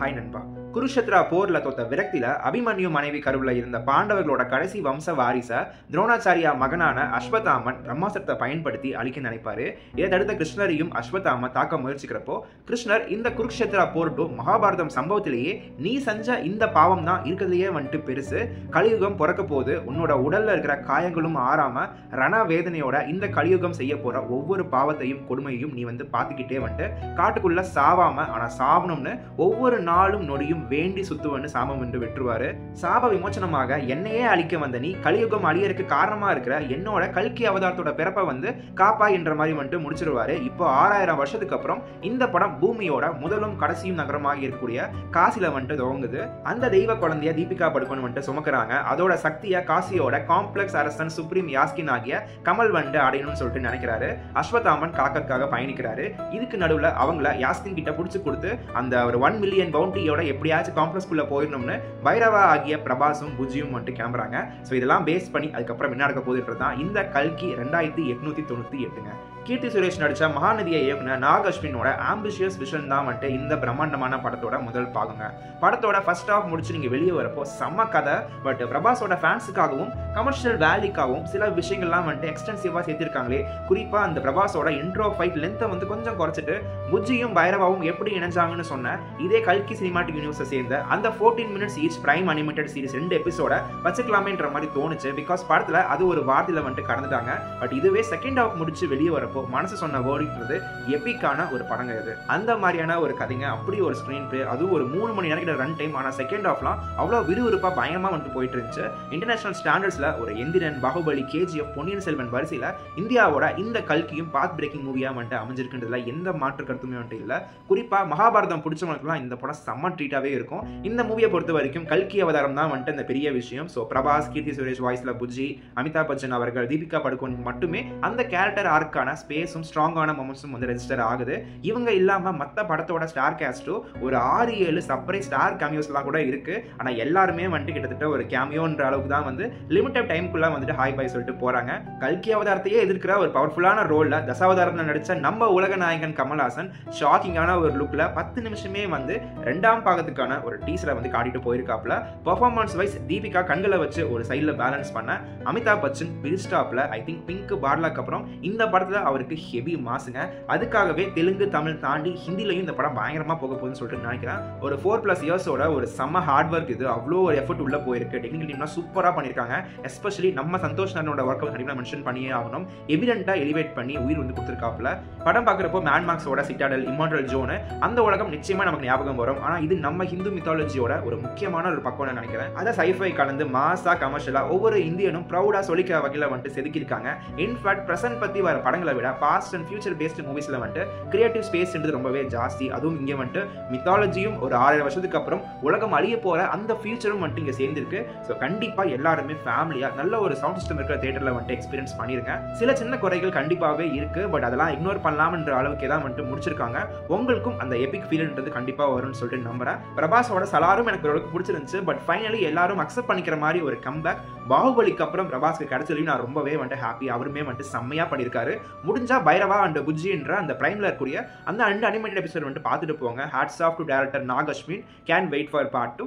Hi நண்பா. குருஷேத்ரா போர்ல தோத்த விரக்தியில அபிமன்யு மனைவி கருவுல இருந்த பாண்டவர்களோட கடைசி வம்ச வாரிச துரோணாச்சாரியா மகனான அஸ்வத்தாமன் பிரம்மாஸ்திரத்தை பயன்படுத்தி அழிக்க நினைப்பாரு. இதை தடுத்த கிருஷ்ணரையும் அஸ்வத்தாமன் தாக்க முயற்சிக்கிறப்போ கிருஷ்ணர் இந்த குருஷேத்ரா போர் டு மகாபாரதம் சம்பவத்திலேயே நீ செஞ்ச இந்த பாவம் தான் இருக்கிறதுலயே வந்துட்டு பெருசு, கலியுகம் பிறக்க போது, உன்னோட உடல்ல இருக்கிற காயங்களும் ஆறாம ரண வேதனையோட இந்த கலியுகம் செய்ய போற ஒவ்வொரு பாவத்தையும் கொடுமையும் நீ பார்த்துக்கிட்டே காட்டுக்குள்ள சாவாம ஆனா சாவணும்னு ஒவ்வொரு நாளும் நொடியும் வேண்டி சுத்துவன்னு சாபம் என்று விட்டுருவாரு. சாப விமோச்சனமாக என்னையே அழிக்க வந்த நீ கலியுகம் அழியறதுக்கு காரணமா இருக்கிற என்னோட கல்கி அவதாரத்தோட பிறப்பை காப்பா என்ற மாதிரி முடிச்சிருவாரு. இப்போ 6000 வருஷத்துக்கு அப்புறம் இந்த படம் பூமியோட முதலும் கடைசியும் நகரமாக இருக்கக்கூடிய காசில துவங்குது. அந்த தெய்வ குழந்தைய தீபிகா படுகோன் சுமக்குறாங்க. அதோட சக்திய காசியோட காம்ப்ளெக்ஸ் அரசன் சுப்ரீம் யாஸ்கின் ஆகிய கமல் அடையணும்னு சொல்லிட்டு நினைக்கிறாரு. அஸ்வத்தாமன் காக்கற்காக பயணிக்கிறாரு. இதுக்கு நடுவுல அவங்கள யாஸ்கின் கிட்ட புடிச்சு கொடுத்து அந்த ஒரு 1 மில்லியன் பவுண்டியோட எப்படியாச்சும் காம்ப்ளெக்ஸ்குள்ள போயிடணும்னு பைரவா ஆகிய பிரபாசும் புஜியும் கிளம்புறாங்க. ஸோ இதெல்லாம் பேஸ் பண்ணி அதுக்கப்புறம் என்ன நடக்க போகுதுன்றது தான் இந்த கல்கி 2898ங்க. கீர்த்தி சுரேஷ் நடிச்ச மகாநதியை இயக்குனர் நாக் அஸ்வினோட ஆம்பிஷியஸ் விஷன் தான் இந்த பிரம்மாண்டமான படத்தோட முதல் பாகங்க. படத்தோட ஃபர்ஸ்ட் ஹாஃப் முடிச்சு நீங்க வெளியே வரப்போ செம்ம கதை, பட் பிரபாஸோட ஃபேன்ஸுக்காகவும் கமர்ஷியல் வேல்யூக்காகவும் சில விஷயங்கள்லாம் எக்ஸ்டென்சிவா சேர்த்திருக்காங்களே. குறிப்பா அந்த பிரபாஸோட இன்ட்ரோ ஃபைட் லென்த்தை கொஞ்சம் குறைச்சிட்டு புஜ்ஜியும் பைரவாவும் எப்படி இணைஞ்சாங்கன்னு சொன்ன இதே கல்கி சினிமாட்டிக் யூனிவர்ஸை சேர்ந்த அந்த 14 minutes each prime animated series 2 எபிசோட வச்சுக்கலாமேன்ற மாதிரி தோணுச்சு. பிகாஸ் படத்துல அது ஒரு வார்த்தையில கடந்துட்டாங்க. பட் இதுவே செகண்ட் ஹாஃப் முடிச்சு வெளியே வரப்போ மனசு சொன்ன வேர்டிங்கிறது எபிக்கான ஒரு படங்க. இது அந்த மாதிரியான ஒரு கதைங்க. அப்படி ஒரு ஸ்கிரீன் பிளே, அது ஒரு 3 மணி நேரம் ரன் டைம். ஆனா செகண்ட் ஹாஃப்லாம் அவ்வளோ விறுவிறுப்பா பயங்கரமா போயிட்டு இருந்துச்சு. இன்டர்நேஷனல் ஸ்டாண்டர்ட்ஸ்ல ஒரு எந்திரன், பாகுபலி, கேஜிஎஃப், பொன்னியின் செல்வன் வரிசையில இந்தியாவோட இந்த கல்கியும் பாத் பிரேக்கிங் மூவியா அமைஞ்சிருக்குன்றதுல எந்த மாற்று கருத்துமே இல்ல. குறிப்பா மகாபாரதம் பிடிச்சவங்களுக்குலாம் இந்த படம் செம்ம ட்ரீட்டாவே இருக்கும். இந்த மூவியை பொறுத்த வரைக்கும் கல்கி அவதாரம் தான் இந்த பெரிய விஷயம். ஸோ பிரபாஸ், கீர்த்தி சுரேஷ் வாய்ஸ்ல புஜ்ஜி, அமிதாப் பச்சன் அவர்கள், தீபிகா படுகோன் மட்டுமே அந்த கேரக்டர் ஆர்க்கான ஸ்பேஸும் ஸ்ட்ராங்கான மொமெண்ட்ஸும் ரெஜிஸ்டர் ஆகுது. இவங்க இல்லாம மற்ற படத்தோட ஸ்டார் கேஸ்டும் ஒரு 6-7 சர்ப்ரைஸ் ஸ்டார் கேமியோஸ்லாம் கூட இருக்கு. ஆனா எல்லாருமே கிட்டத்தட்ட ஒரு கேமியோன்ற அளவுக்கு தான் லிமிட்டட் டைம்குள்ள ஹாய் பாய் சொல்லிட்டு போறாங்க. கல்கி அவதாரத்தையே எதிர்க்கிற ஒரு பவர்ஃபுல்லான ரோல்ல தசாவதாரத்தில் நடிச்ச நம்ம உலக நாயகன் கமல்ஹாசன் ஷாக்கிங்கான ஒரு லுக்ல 10 நிமிஷமே 2ஆம் பாகத்துக்கான ஒரு டீசரை காட்டிட்டு போயிருக்காப்ல. பெர்ஃபார்மன்ஸ் வைஸ் தீபிகா கண்களை வச்சு ஒரு சைட்ல பேலன்ஸ் பண்ண அமிதாப் பச்சன் பிரிஸ்டாப்ல ஐ திங்க் பிங்க் பார்லாக்கு அப்புறம் இந்த படத்துல அவருக்கு ஹெவி மாசுங்க. அதுக்காகவே தெலுங்கு, தமிழ் தாண்டி ஹிந்திலையும் இந்த படம் பயங்கரமா போக போகுதுன்னு சொல்லிட்டு நினைக்கிறேன். ஒரு 4+ இயர்ஸோட ஒரு செம்ம ஹார்ட் ஒர்க் இது. அவ்வளோ ஒரு எஃபர்ட் உள்ள போயிருக்கு. டெக்னிக்கல் டீம்லாம் சூப்பரா பண்ணிருக்காங்க. எஸ்பெஷலி நம்ம சந்தோஷ் நன்னோட ஒர்க் கண்டிப்பா மென்ஷன் பண்ணியே ஆகணும். எவிடென்ட்டா எலிவேட் பண்ணி உயிர் கொடுத்துருக்காப்ல. படம் பார்க்குறப்போ மேன்மார்க்ஸோட சிட்டாடல், இம்மார்டல் ஜோனு அந்த உலகம் நிச்சயமா நமக்கு ஞாபகம் வரும். ஆனா இது நம்ம ஹிந்து மித்தாலஜியோட ஒரு முக்கியமான ஒரு பக்கம் நினைக்கிறேன். அதை சைஃபை கலந்து மாசா கமர்ஷியலா ஒவ்வொரு இந்தியனும் ப்ரௌடா சொல்லிக்க வகையில செதுக்கிருக்காங்க. இன்ஃபேக்ட் பிரசன்ட் பத்தி வர படங்களை விட பாஸ்ட் அண்ட் ஃபியூச்சர் பேஸ்ட் மூவிஸ்ல கிரியேட்டிவ் ஸ்பேஸ் ரொம்பவே ஜாஸ்தி. அதுவும் இங்க மித்தாலஜியும் ஒரு 6000 வருஷத்துக்கு அப்புறம் உலகம் அழிய போற அந்த ஃபியூச்சரும் இங்க சேர்ந்திருக்கு. ஸோ கண்டிப்பா எல்லாருமே ஃபேமிலியா நல்ல ஒரு சவுண்ட் சிஸ்டம் இருக்கிற தியேட்டர்ல எக்ஸ்பீரியன்ஸ் பண்ணிருங்க. சில சின்ன குறைகள் கண்டிப்பாவே இருக்கு, பட் அதெல்லாம் இக்னோர் பண்ணலாம்ன்ற அளவுக்கு தான் முடிச்சிருக்காங்க. உங்களுக்கும் அந்த எபிக் ஃபீல்ன்றது கண்டிப்பா வரும்னு சொல்லிட்டு நம்புறேன். பிரபாஸோட சலாரும் எனக்கு ஓரளவுக்கு பிடிச்சிருந்துச்சு. பட் ஃபைனலி எல்லாரும் அக்செப்ட் பண்ணிக்கிற மாதிரி ஒரு கம்பேக் பாகுபலிக்கு அப்புறம் பிரபாஸ்க்கு கிடைச்சதையும் நான் ரொம்பவே ஹாப்பி. அவருமே செம்மையா பண்ணிருக்காரு. முடிஞ்சா பைரவா அண்ட் புஜ்ஜி என்ற அந்த பிரைம்ல இருக்கக்கூடிய அந்த 2 அனிமேட்டட் எபிசோட் பார்த்துட்டு போங்க. Hats off to director Nag Ashwin. Can wait for part 2.